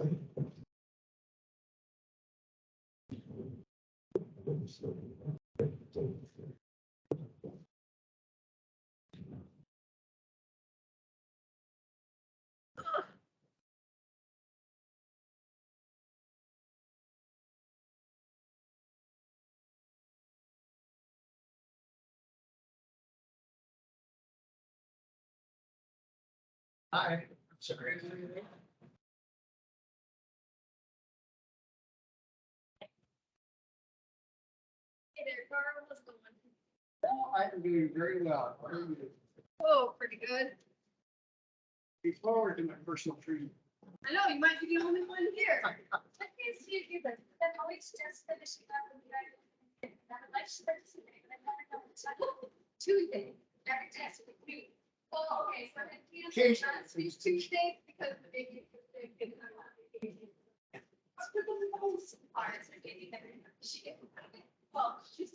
Hi. Sorry. Hey there, Carl, how's it going? Oh, I'm doing very well. How are you? Oh, pretty good. Look forward to my personal treatment. I know, you might be the only one here. I can't see you, but I'm always just finishing up with you. Tuesday, every test with me. Oh, okay, so I had cancer on Tuesday because of the baby. For the most part, I gave you she gave me. Well, she's.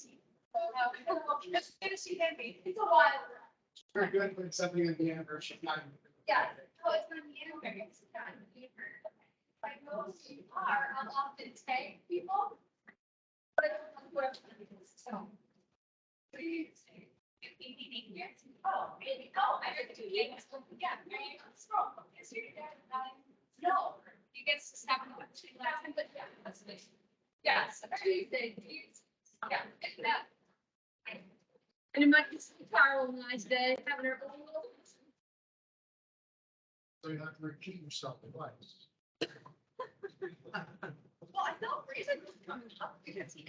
She had me. It's a while. Very good when something at the anniversary. Yeah, oh, it's gonna be anyway. It's not gonna be her. Like most you are, I'll often tag people. But I don't know what I'm gonna do, so. Oh, really? Oh, I heard the two games. Yeah, there you go. Scroll. Is your dad? No, he gets to stop and watch it last time, but yeah, that's the. Yeah, so Tuesday. Yeah, and that. And it might be Carl and I today having our own little. So you have to repeat yourself twice. Well, I felt reason was coming up because he.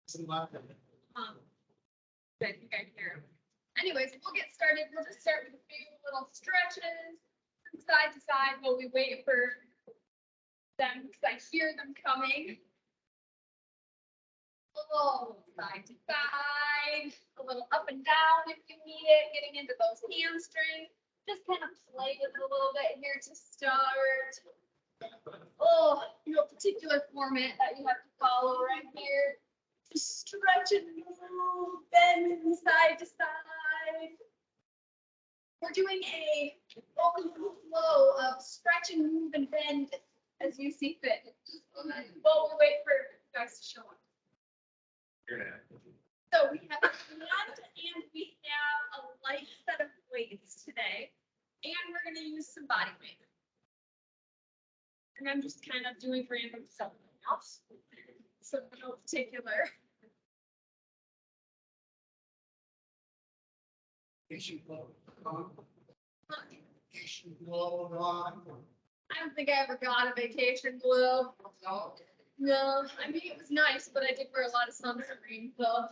It's a lot of it. I think I hear him. Anyways, we'll get started. We'll just start with a few little stretches from side to side while we wait for them because I hear them coming. A little side to side, a little up and down if you need it, getting into those hamstrings. Just kind of play with it a little bit here to start. Oh, no particular format that you have to follow right here. Just stretch and move, bend from side to side. We're doing a open flow of stretch and move and bend as you see fit. While we wait for you guys to show up. So we have a band and we have a light set of weights today. And we're going to use some body weight. And I'm just kind of doing random stuff else. So no particular. Issue blow on. Issue blow on. I don't think I ever got a vacation glue. No. No, I mean, it was nice, but I did wear a lot of sunscreen, so.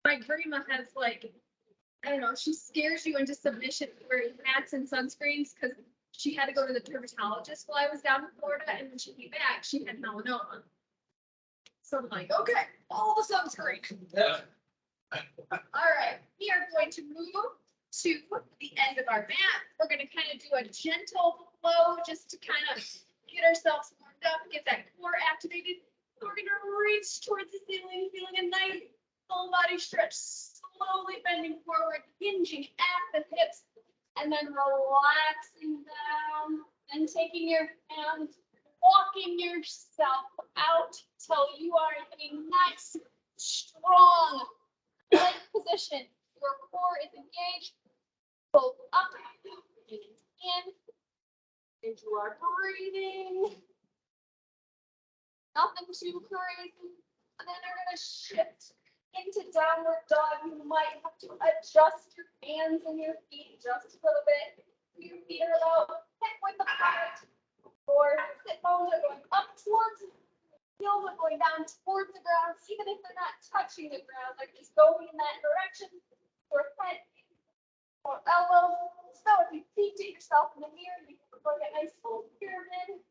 My grandma has like, I don't know, she scares you into submission wearing hats and sunscreens because she had to go to the dermatologist while I was down in Florida, and when she came back, she had melanoma. So I'm like, okay, all the sunscreen. Yeah. All right, we are going to move to the end of our mat. We're going to kind of do a gentle flow just to kind of get ourselves warmed up, get that core activated. We're going to reach towards the ceiling, feeling a nice full body stretch, slowly bending forward, hinging at the hips, and then relaxing down and taking your hands, walking yourself out till you are in a nice, strong leg position. Your core is engaged, both up and in. And you are breathing. Nothing too crazy. And then you're going to shift into downward dog. You might have to adjust your hands and your feet just a little bit. Your feet are about hip width apart. Or sit bones are going up towards the heels are going down towards the ground, even if they're not touching the ground, like just going in that direction. Or head or elbows. So if you peek at yourself in the mirror, you can look at a nice full pyramid.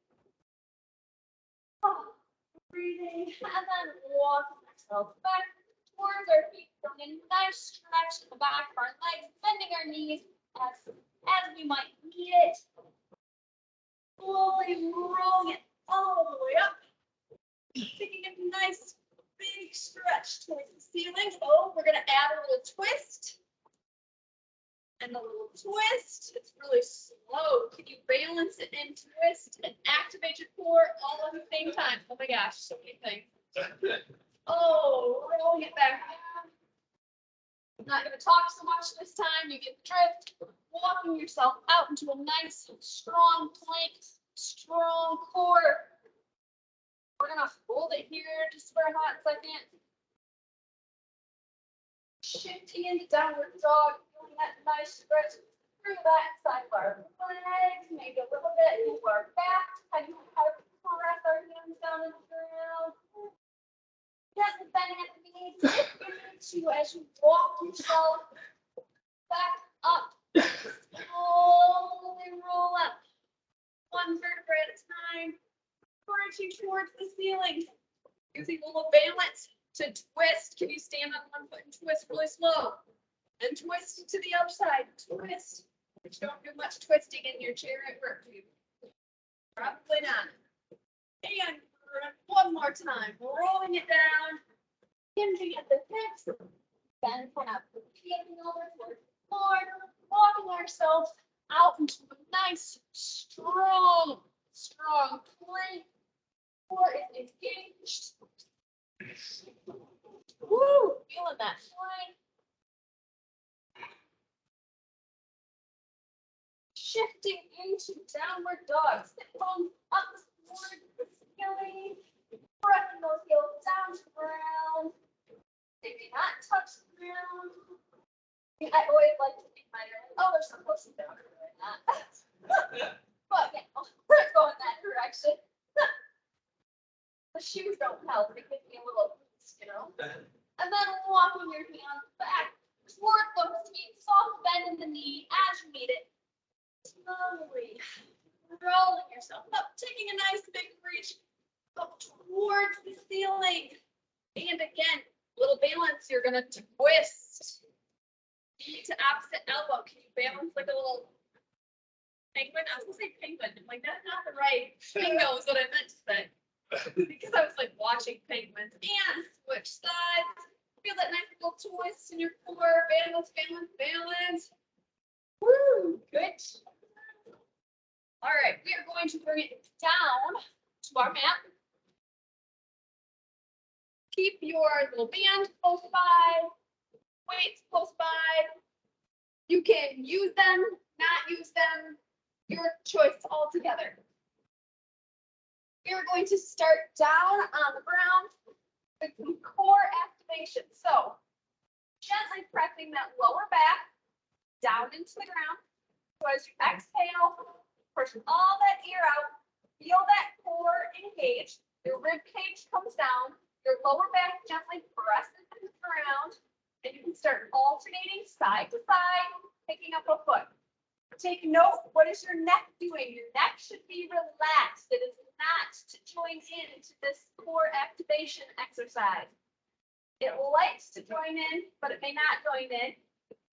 Breathing, and then walking ourselves back towards our feet, feeling a nice stretch in the back of our legs, bending our knees as we might need it. Slowly rolling it all the way up. Taking a nice big stretch towards the ceiling. Oh, we're going to add a little twist. and a little twist. It's really slow. Can you balance it and twist and activate your core all at the same time? Oh my gosh, so many things. Oh, rolling it back down. I'm not gonna talk so much this time. You get the drift. Walking yourself out into a nice, strong plank, strong core. We're gonna hold it here just for a hot second. Shifting into downward dog, feeling that nice stretch through that side of our legs, maybe a little bit into our back, depending on how we press our hands down into the ground. Gently bending at the knees, if you need to, as you walk yourself back up, slowly roll up, one vertebra at a time, crunching towards the ceiling, using a little balance to twist. Can you stand on one foot and twist really slow? And twist to the other side, twist. But you don't do much twisting in your chair at work, do you? Probably not. And one more time, rolling it down, hinging at the hips, then kind of peeling over towards the floor, walking ourselves out into a nice, strong plank. Core is engaged. Woo, feeling that flying. Shifting into downward dog. Sit bones up towards the ceiling. Pressing those heels down to the ground. They may not touch the ground. I always like to think my oh, they're supposed to be down like that. But yeah, we're going that direction. The shoes don't help. They give me a little boost, you know. And then walking your hands back toward those feet. Soft bend in the knee as you need it. Slowly rolling yourself up, taking a nice big reach up towards the ceiling. And again, little balance. You're gonna twist. Knee to opposite elbow. Can you balance like a little penguin? I was gonna say penguin. I'm like, that's not the right bingo is what I meant to say. Because I was like watching penguins. And switch sides. Feel that nice little twist in your core. Balance, balance, balance. Woo! Good. All right, we are going to bring it down to our mat. Keep your little band close by, weights close by. You can use them, not use them, your choice altogether. We are going to start down on the ground with some core activation. So gently pressing that lower back down into the ground. So as you exhale, push all that air out, feel that core engage, your rib cage comes down, your lower back gently presses into the ground, and you can start alternating side to side, picking up a foot. Take note, what is your neck doing? Your neck should be relaxed. It is not to join into this core activation exercise. It likes to join in, but it may not join in.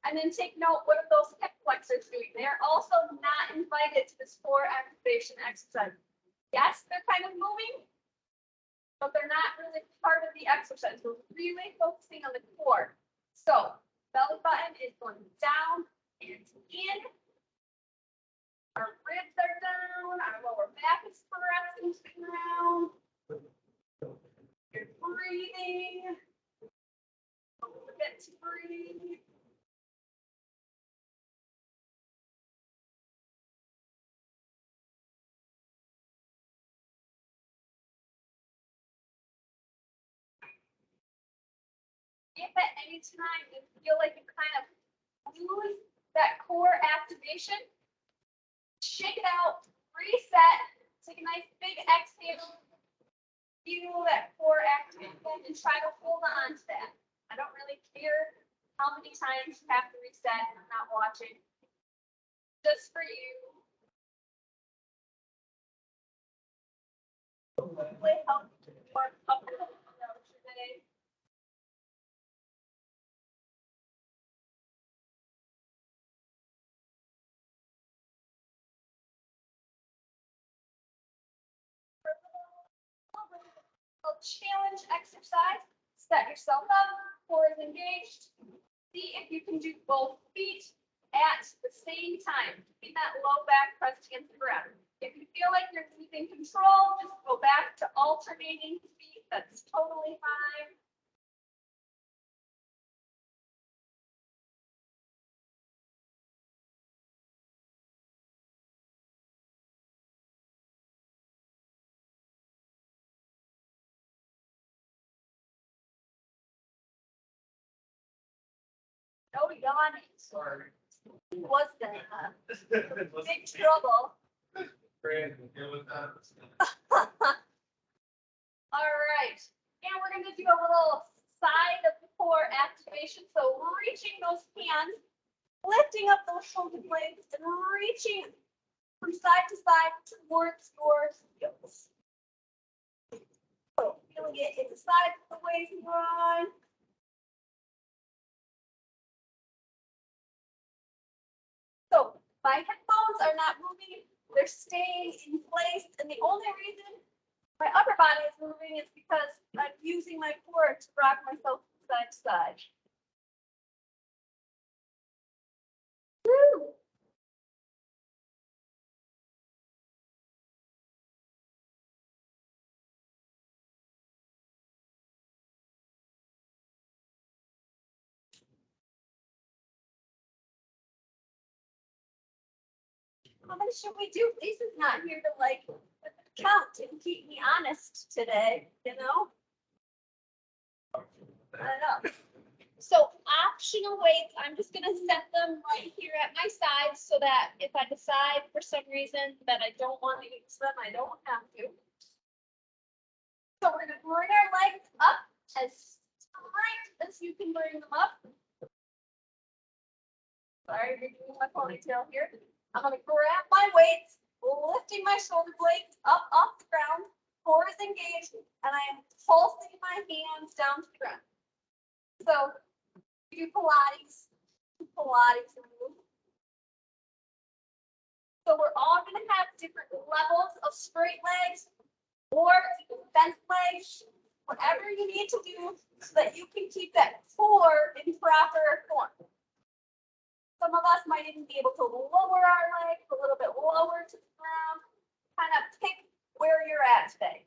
And then take note, what are those hip flexors doing? They're also not invited to this core activation exercise. Yes, they're kind of moving, but they're not really part of the exercise. We're really focusing on the core. So belly button is going down and in. Our ribs are down, our lower back is pressing to the ground. You're breathing. Don't forget to breathe. If at any time you feel like you kind of lose that core activation, shake it out, reset, take a nice big exhale, feel that core activation, and try to hold on to that. I don't really care how many times you have to reset. I'm not watching. Just for you. Hopefully help you more comfortable throughout your day. Challenge exercise. Set yourself up, core is engaged. See if you can do both feet at the same time, keeping that low back pressed against the ground. If you feel like you're losing control, just go back to alternating feet. That's totally fine. No yawning. Sorry. Was that big trouble? All right, and we're gonna do a little side of the core activation. So reaching those hands, lifting up those shoulder blades, and reaching from side to side towards your heels. So feeling it in the side of the waist line. So my headphones are not moving, they're staying in place, and the only reason my upper body is moving is because I'm using my core to rock myself from side to side. Woo! How many should we do? Lisa's not here to like count and keep me honest today, you know? I know. So optional weights, I'm just gonna set them right here at my side so that if I decide for some reason that I don't want to use them, I don't have to. So we're gonna bring our legs up as straight as you can bring them up. Sorry, you're doing my ponytail here. I'm gonna grab my weights, lifting my shoulder blades up off the ground, core is engaged, and I am pulsing my hands down to the ground. So do Pilates move. So we're all gonna have different levels of straight legs or bent legs, whatever you need to do so that you can keep that core in proper form. Some of us might even be able to lower our legs a little bit lower to the ground. Kind of pick where you're at today.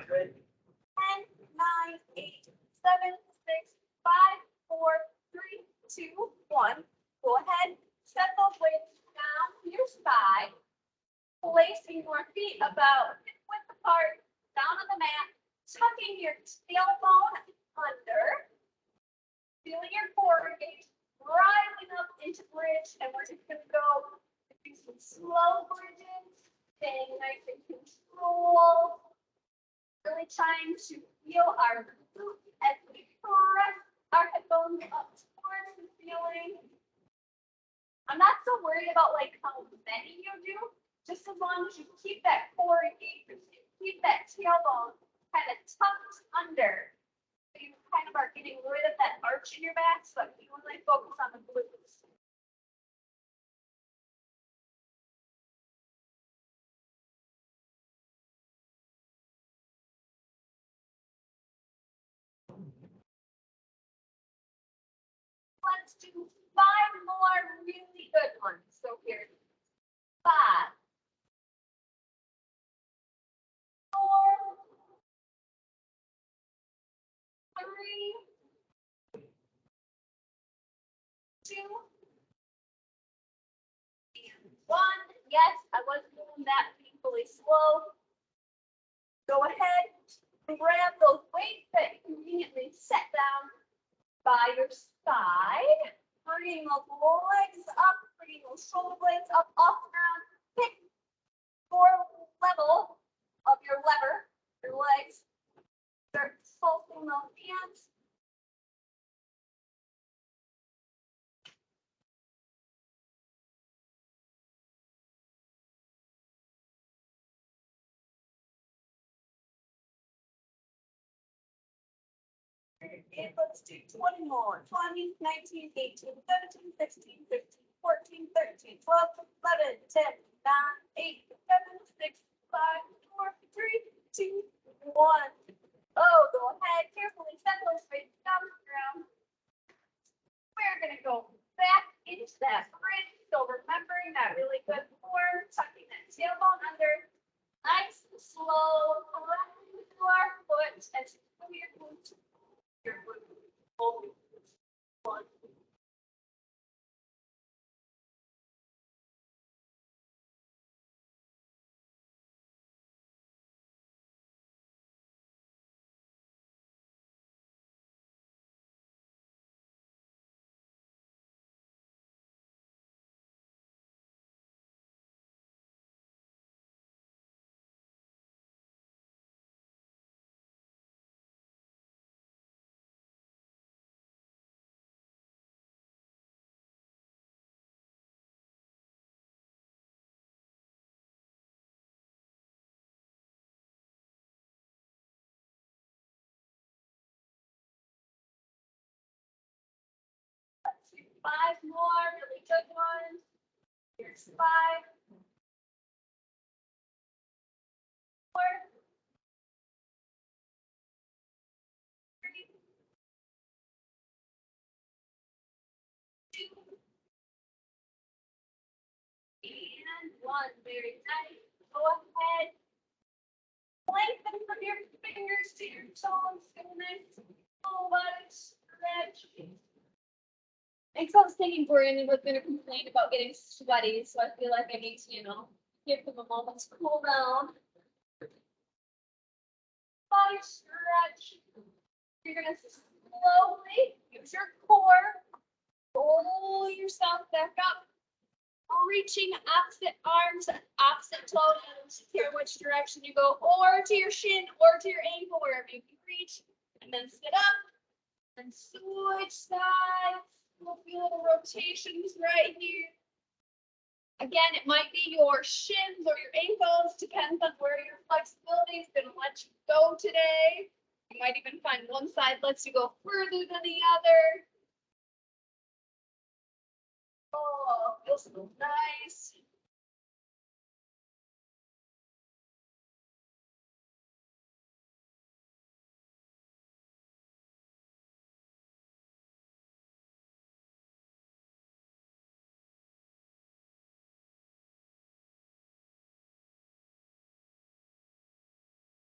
Good. 10, 9, 8, 7, 6, 5, 4, 3, 2, 1. Go ahead, set those weights down to your side, placing your feet about hip width apart, down on the mat, tucking your tailbone under, feeling your core engage, rising up into bridge, and we're just gonna go do some slow bridges, staying nice and controlled. Really trying to feel our glutes as we press our headphones up towards the ceiling. I'm not so worried about like how many you do, just as long as you keep that core engaged, keep that tailbone kind of tucked under. So you kind of are getting rid of that arch in your back, so that you really focus on the glutes. Let's do 5 more really good ones. So here's 5, 4, 3, 2, and 1. Yes, I was doing that painfully slow. Go ahead, grab those weights that you conveniently set down by your side, bringing those legs up, bringing those shoulder blades up off the ground. Pick your level of your lever, your legs. Start pulsing those hands. And let's do 20 more. 20, 19, 18, 17, 16, 15, 14, 13, 12, 11, 10, 9, 8, 7, 6, 5, 4, 3, 5 more, really good ones. Here's 5. 4. 3. 2. And 1. Very nice. Go ahead. Lengthen from your fingers to your toes. Feel nice. Full body stretch. And so I was thinking Brandon was gonna complain about getting sweaty, so I feel like I need to, give them a moment to cool down. Body stretch. You're gonna slowly use your core, pull yourself back up, reaching opposite arms, opposite toes. I don't care which direction you go, or to your shin, or to your ankle, wherever you can reach, and then sit up and switch sides. We'll feel the rotations right here. Again, it might be your shins or your ankles, depends on where your flexibility is going to let you go today. You might even find one side lets you go further than the other. Oh, feels so nice.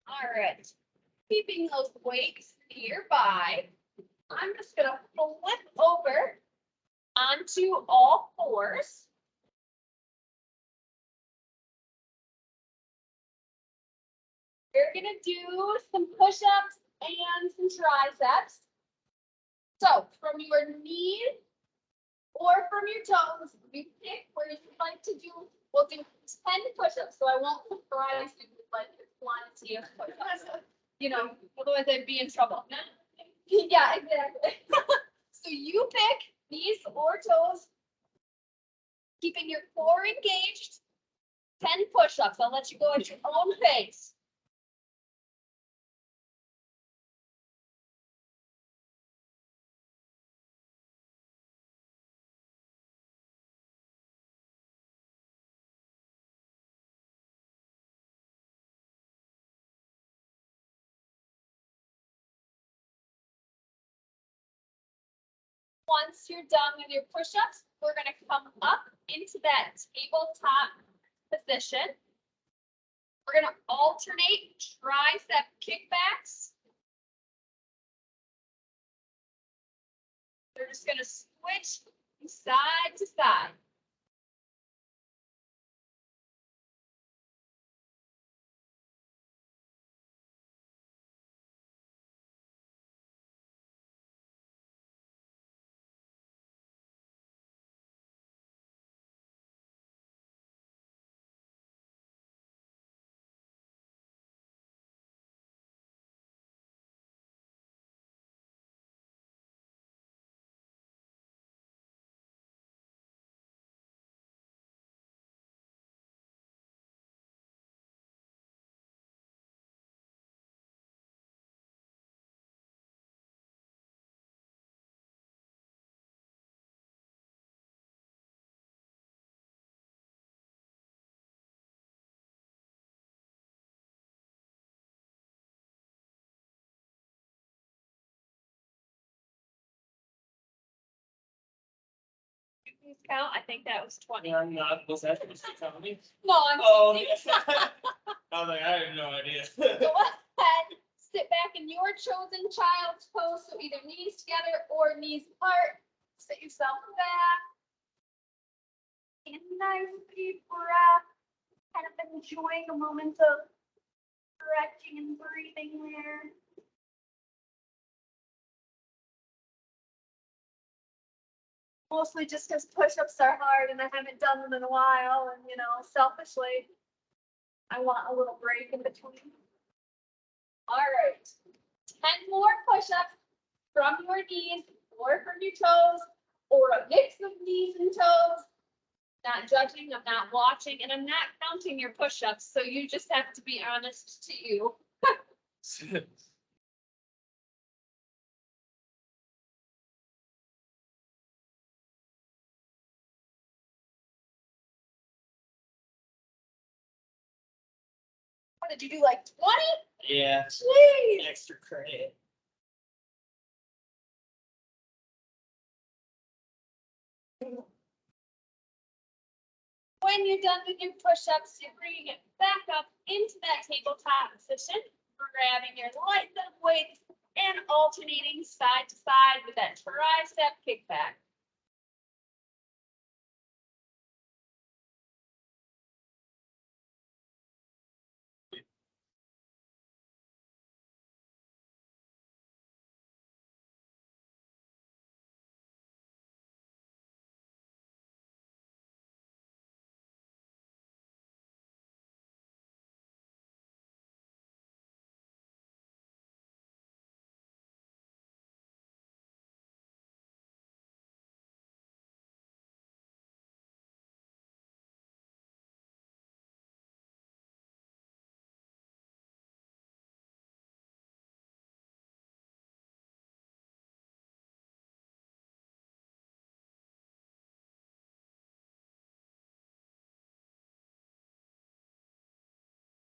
All right, keeping those weights nearby, I'm just gonna flip over onto all fours. We're gonna do some push-ups and some triceps. So from your knees or from your toes, you pick where you'd like to do. We'll do 10 push-ups, so I won't surprise you with like quantity of push-ups. Otherwise I'd be in trouble. Yeah, exactly. So you pick knees or toes, keeping your core engaged. 10 push-ups. I'll let you go at your own pace. Once you're done with your push-ups, we're going to come up into that tabletop position. We're going to alternate tricep kickbacks. We're just going to switch side to side. Please count. I think that was 20. I'm not, was that supposed to tell me? No, I'm Oh, teasing. yeah. I was like, I have no idea. Go ahead, sit back in your chosen child's pose, so either knees together or knees apart. Sit yourself back. Take a nice deep breath. Kind of enjoying a moment of stretching and breathing there. Mostly just because push-ups are hard and I haven't done them in a while, and selfishly, I want a little break in between. All right, 10 more push-ups from your knees or from your toes, or a mix of knees and toes. Not judging, I'm not watching, and I'm not counting your push-ups, so you just have to be honest to you. What did you do, like 20? Yeah, Jeez. extra credit. When you're done with your push-ups, you're bringing it back up into that tabletop position, grabbing your light up weights and alternating side to side with that tricep kickback.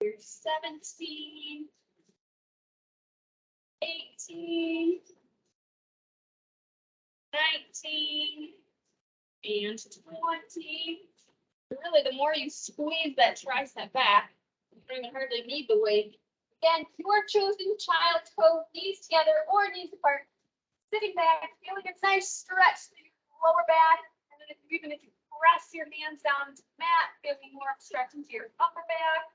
You're 17, 18, 19, and 20. Really, the more you squeeze that tricep back, you don't even hardly need the weight. Again, your chosen child's pose, knees together or knees apart, sitting back, feeling a nice stretch through your lower back, and then even if you press your hands down to the mat, feeling more stretch into your upper back.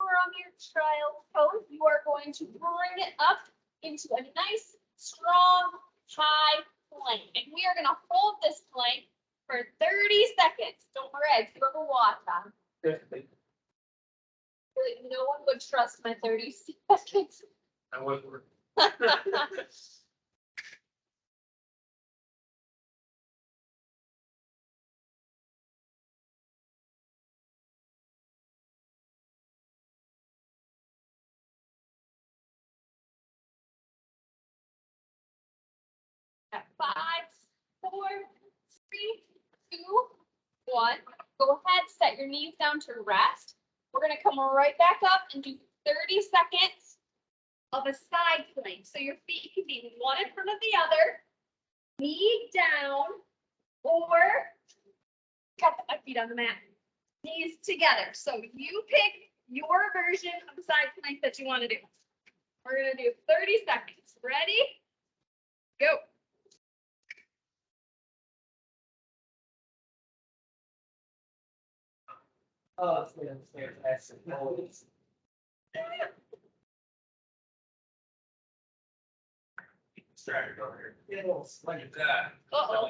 From your child's pose, you are going to bring it up into a nice, strong, high plank. And we are going to hold this plank for 30 seconds. Don't worry, you have a watch on. Really, no one would trust my 30 seconds. I would work. At 5, 4, 3, 2, 1. Go ahead, set your knees down to rest. We're going to come right back up and do 30 seconds of a side plank. So your feet can be one in front of the other, knee down, or got my feet on the mat, knees together. So you pick your version of the side plank that you want to do. We're going to do 30 seconds. Ready? Go. Oh, it's fantastic. Started over here. Look at that. Uh-oh,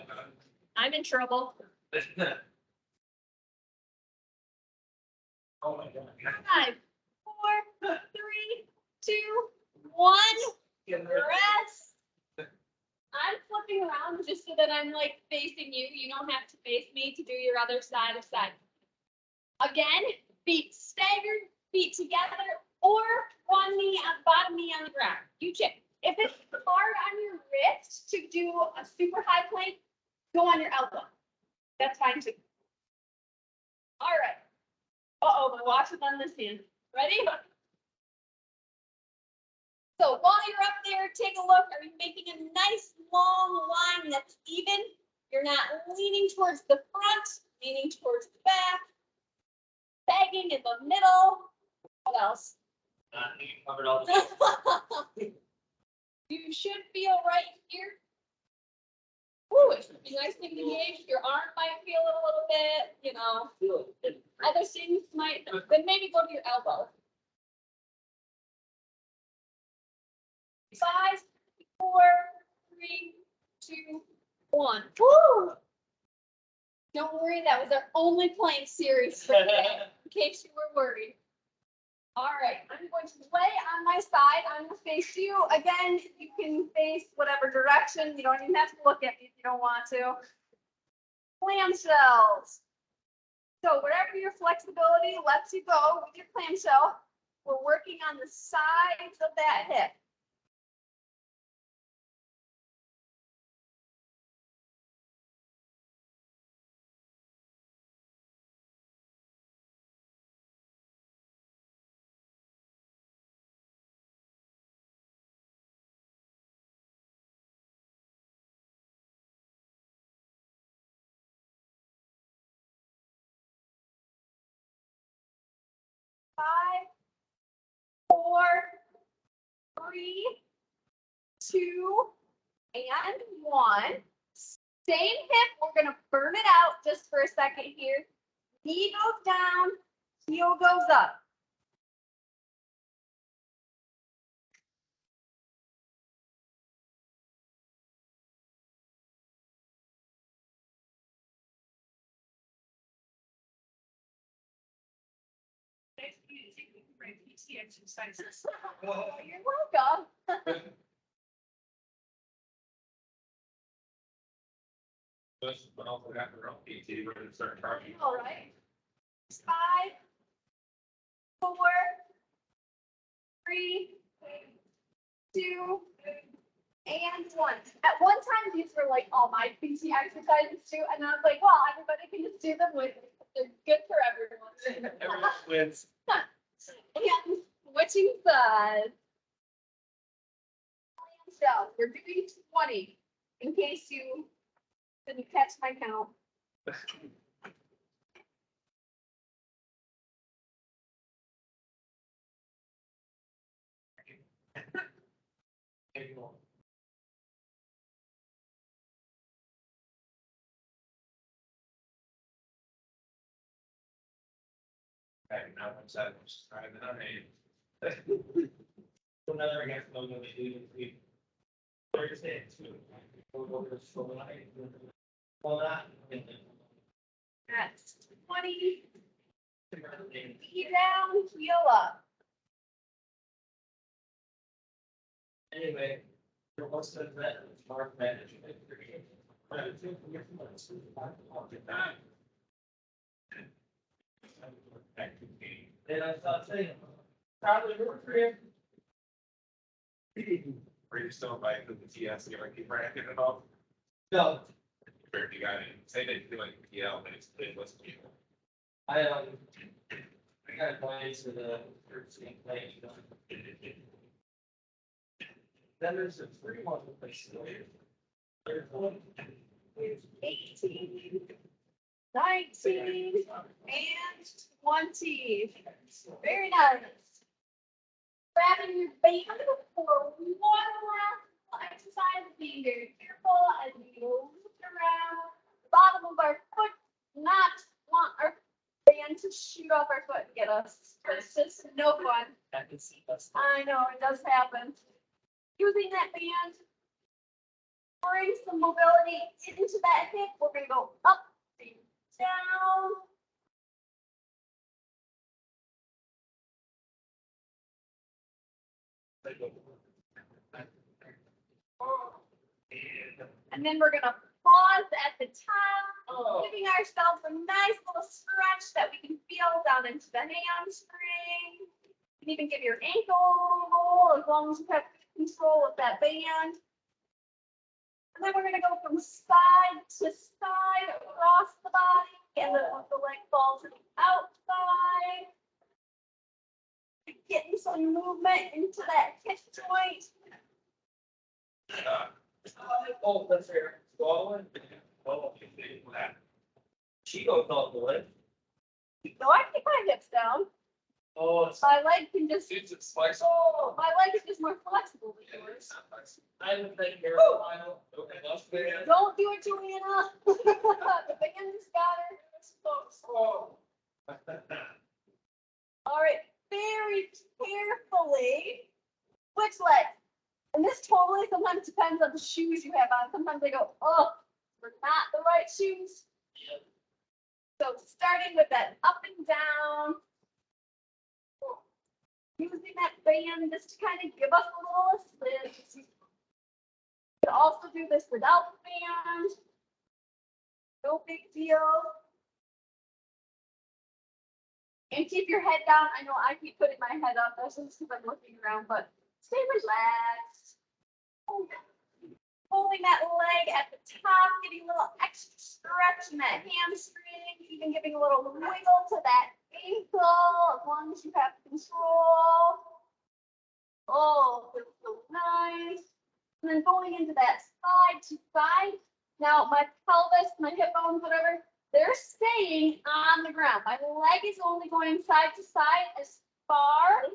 I'm in trouble. Oh my God. 5, 4, 3, 2, 1. Rest. I'm flipping around just so that I'm like facing you. You don't have to face me to do your other side of side. Again, feet staggered, feet together, or one knee on bottom knee on the ground. You check. If it's hard on your wrist to do a super high plank, go on your elbow. That's fine too. All right. Uh-oh, my watch is on this hand. Ready? So while you're up there, take a look. Are you making a nice long line that's even? You're not leaning towards the front, leaning towards the back, sagging in the middle. What else? You covered all the. You should feel right here. Ooh, it should be nice and engaged. Your arm might feel it a little bit, you know. Other things might, then maybe go to your elbow. 5, 4, 3, 2, 1. Woo! Don't worry, that was our only plank series for today, in case you were worried. All right, I'm going to lay on my side. I'm going to face you. Again, you can face whatever direction. You don't even have to look at me if you don't want to. Clamshells. So whatever your flexibility lets you go with your clamshell, we're working on the sides of that hip. Five, four, three, two, and one. Same hip, we're gonna burn it out just for a second here. Knee goes down, heel goes up. Exercises. You're welcome. But also got their own PT, we're gonna start charging. All right. 5, 4, 3, 2, and 1. At one time, these were like all my PT exercises too, and I was like, well, everybody can just do them with me. They're good for everyone. Everyone wins. And switching sides. So we're doing 20 in case you didn't catch my count. Back now, I'm sad, I'm just trying to name. Another against no, no, they do, we. Thursday, too. We'll go over this for life. Well, that. That's 20. Knee down, heel up. Anyway, there was a that, Mark management. And I thought, saying, probably work for him. Are you still invited to the TS, you like, keep ranking it off? No. Where you got it, say that you like PL, but it was people. I got invited to the thirteen place. Then there's a free one place. There's one. It's 18, 19, and 20. Very nice. Grabbing your band for one last exercise, being very careful as we loop around the bottom of our foot, not want our band to shoot off our foot and get us. It's just no fun. I know, it does happen. Using that band, bring some mobility into that hip. We're going to go up and down. And then we're going to pause at the top, giving ourselves a nice little stretch that we can feel down into the hamstring. You can even give your ankle a roll as long as you have control of that band. And then we're going to go from side to side across the body, and the leg falls to the outside. Getting some movement into that hip joint. Oh, that's fair. Swallowing. Oh, that. She goes all the way. So I keep my hips down. Oh, it's. My leg can just, It's spicy. oh, my leg is just more flexible than yours. I haven't been here a while. Okay, that's fair. Don't do it, Joanna. The band's got her. Oh. All right, very carefully. Which leg? And this totally sometimes depends on the shoes you have on. Sometimes they go, oh, they're not the right shoes. So starting with that up and down. Using that band just to kind of give us a little assist. You can also do this without the band. No big deal. And keep your head down. I know I keep putting my head up. That's just because I'm looking around, but stay relaxed. Holding that leg at the top, getting a little extra stretch in that hamstring, even giving a little wiggle to that ankle, as long as you have control. Oh, feels so nice. And then going into that side to side. Now my pelvis, my hip bones, whatever, they're staying on the ground. My leg is only going side to side as far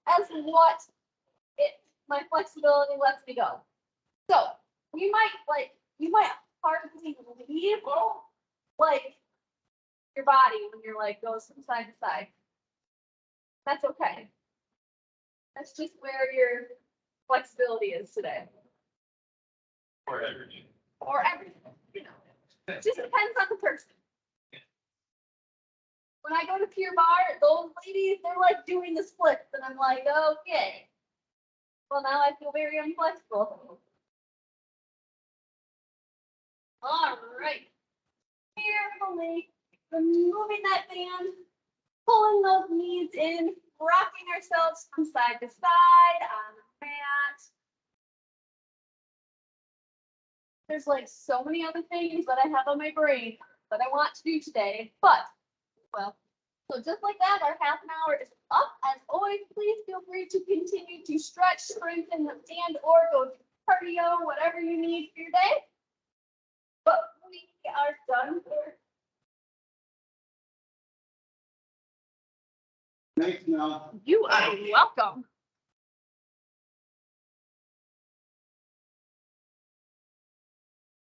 as what my flexibility lets me go. So you might hardly leave like your body when you're like goes from side to side. That's okay. That's just where your flexibility is today. Or everything. Or everything, you know. It just depends on the person. When I go to Pure Bar, those ladies, they're like doing the splits, and I'm like, okay. Well, now I feel very unflexible. All right. Carefully removing that band, pulling those knees in, rocking ourselves from side to side on the mat. There's like so many other things that I have on my brain that I want to do today, but, well, so just like that, our half an hour is up. As always, please feel free to continue to stretch, strengthen, and or go to cardio, whatever you need for your day. But we are done here. Thanks, Mel. You are welcome.